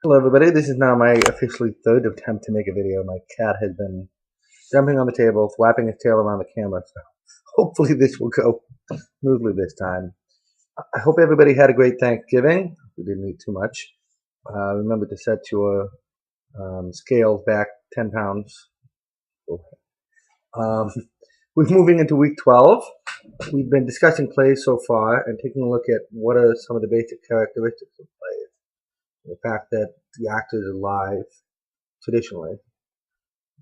Hello everybody, this is now my officially third attempt to make a video. My cat has been jumping on the table, flapping his tail around the camera, so hopefully this will go smoothly this time. I hope everybody had a great Thanksgiving. We didn't eat too much. Remember to set your scales back 10 pounds. Um, we're moving into week 12. We've been discussing plays so far and taking a look at what are some of the basic characteristics of plays. The fact that the actors are live traditionally,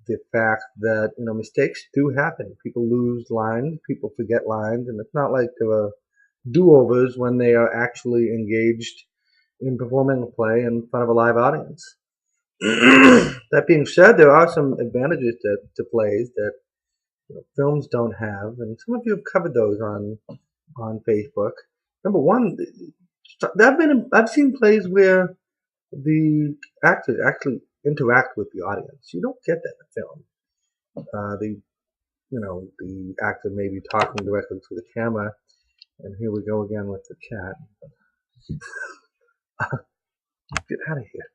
the fact that mistakes do happen. People lose lines, people forget lines, and it's not like there are do-overs when they are actually engaged in performing a play in front of a live audience. That being said, there are some advantages to plays that films don't have, and some of you have covered those on Facebook. Number one, I've seen plays where the actors actually interact with the audience. You don't get that in a film. The actor may be talking directly to the camera, and here we go again with the cat. Get out of here.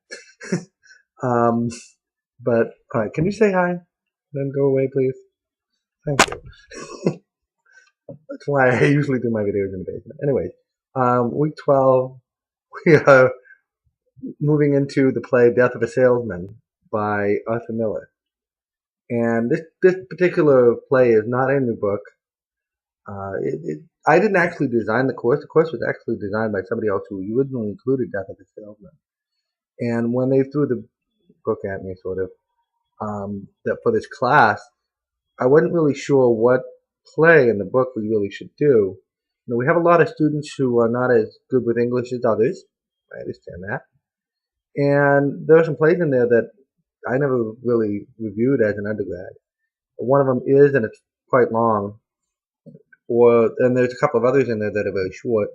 But all right, can you say hi? Then go away, please. Thank you. That's why I usually do my videos in the basement. Anyway, week 12, we are moving into the play Death of a Salesman by Arthur Miller. And this particular play is not in the book. I didn't actually design the course. The course was actually designed by somebody else who originally included Death of a Salesman. And when they threw the book at me, sort of, that for this class, I wasn't really sure what play in the book we really should do. We have a lot of students who are not as good with English as others. I understand that. And there are some plays in there that I never really reviewed as an undergrad. One of them is, and it's quite long, and there's a couple of others in there that are very short.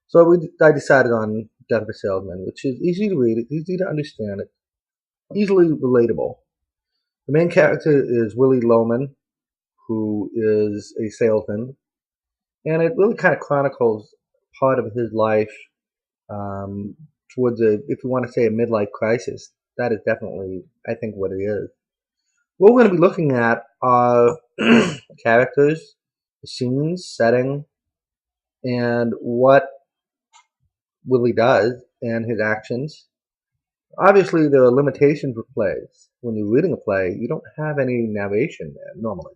So I decided on Death of a Salesman, which is easy to read, it's easy to understand, it's easily relatable. The main character is Willie Loman, who is a salesman, and it really kind of chronicles part of his life towards if you want to say a midlife crisis. That is definitely, I think, what it is. What we're going to be looking at are characters, scenes, setting, and what Willie does and his actions. Obviously, there are limitations with plays. When you're reading a play, you don't have any narration there normally.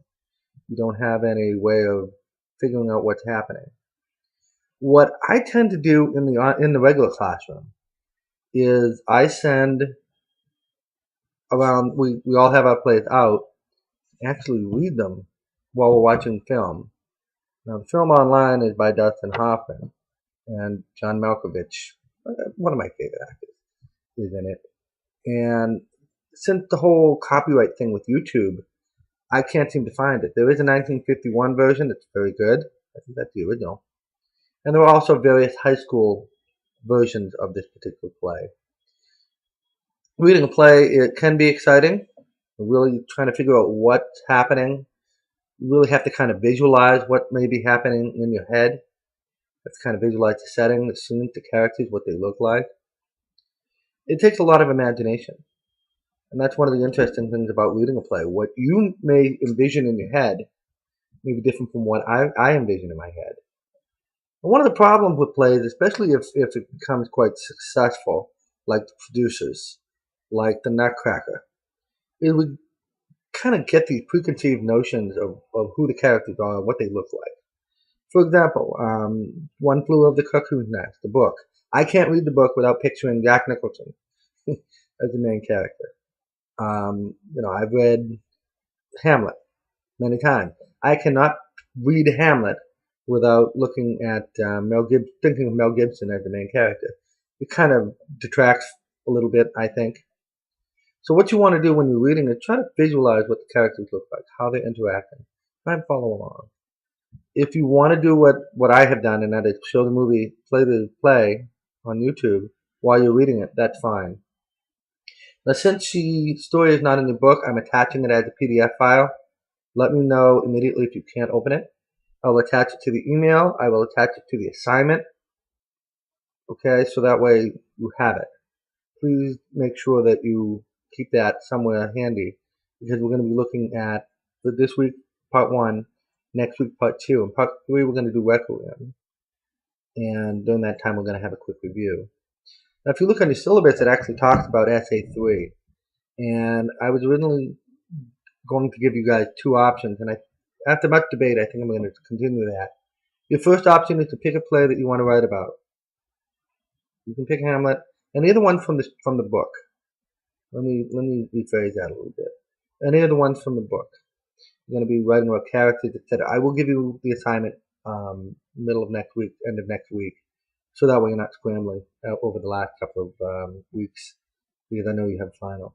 You don't have any way of figuring out what's happening. What I tend to do in the regular classroom is I send around. We all have our plays out. Actually, read them while we're watching film. Now, the film online is by Dustin Hoffman and John Malkovich. One of my favorite actors is in it. And since the whole copyright thing with YouTube, I can't seem to find it. There is a 1951 version that's very good. I think that's the original. And there are also various high school versions of this particular play. Reading a play, it can be exciting. Really trying to figure out what's happening. You really have to kind of visualize what may be happening in your head. You have to kind of visualize the setting, the scenes, the characters, what they look like. It takes a lot of imagination. And that's one of the interesting things about reading a play. What you may envision in your head may be different from what I envision in my head. And one of the problems with plays, especially if it becomes quite successful, like the producers, like the Nutcracker, is we kind of get these preconceived notions of who the characters are and what they look like. For example, One Flew Over the Cuckoo's Nest, the book. I can't read the book without picturing Jack Nicholson as the main character. I've read Hamlet many times. I cannot read Hamlet without looking at thinking of Mel Gibson as the main character. It kind of detracts a little bit, I think. So what you want to do when you're reading is try to visualize what the characters look like, how they're interacting. Try and follow along. If you want to do what I have done, and that is show the movie, play the play on YouTube while you're reading it, that's fine. Now, since the story is not in the book, I'm attaching it as a PDF file. Let me know immediately if you can't open it. I will attach it to the email. I will attach it to the assignment. Okay, so that way you have it. please make sure that you keep that somewhere handy, because we're going to be looking at this week part 1, next week part 2, and part 3 we're going to do Requiem. And during that time we're going to have a quick review. Now if you look on your syllabus, it actually talks about Essay 3. And I was originally going to give you guys 2 options, and after much debate, I think I'm going to continue that. Your first option is to pick a play that you want to write about. You can pick Hamlet, any of the ones from the book. Let me rephrase that a little bit. Any of the ones from the book. You're going to be writing about characters, etc. I will give you the assignment middle of next week, end of next week, so that way you're not scrambling over the last couple of weeks, because I know you have finals.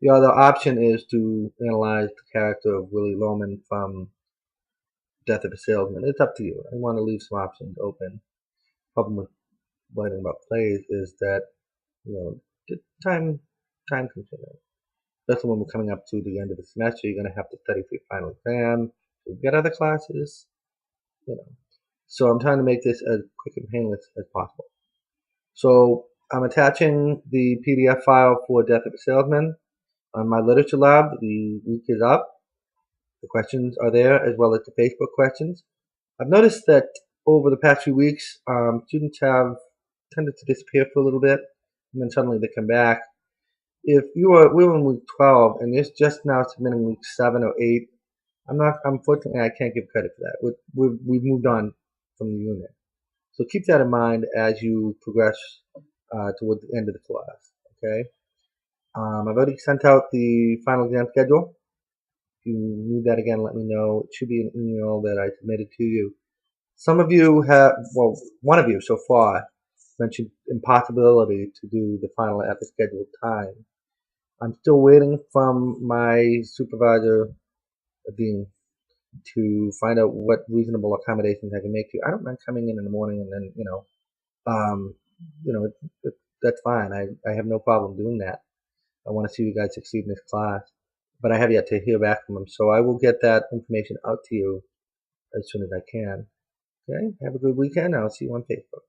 The other option is to analyze the character of Willie Loman from Death of a Salesman. It's up to you. I want to leave some options open. The problem with writing about plays is that, time consuming. Especially when we're coming up to the end of the semester, you're going to have to study for your final exam. You've got other classes, So I'm trying to make this as quick and painless as possible. So I'm attaching the PDF file for Death of a Salesman on my Literature Lab. The week is up. The questions are there, as well as the Facebook questions. I've noticed that over the past few weeks, students have tended to disappear for a little bit, and then suddenly they come back. If we're in week 12 and you're just now submitting week 7 or 8, unfortunately, I can't give credit for that. We've moved on from the unit. So keep that in mind as you progress towards the end of the class, okay? I've already sent out the final exam schedule. If you need that again, let me know. It should be an email that I submitted to you. Some of you have, well, one of you so far mentioned impossibility to do the final at the scheduled time. I'm still waiting from my supervisor, Dean, to find out what reasonable accommodations I can make you. I don't mind coming in the morning and then, that's fine. I have no problem doing that. I want to see you guys succeed in this class, but I have yet to hear back from them. So I will get that information out to you as soon as I can. Okay, have a good weekend. I'll see you on Facebook.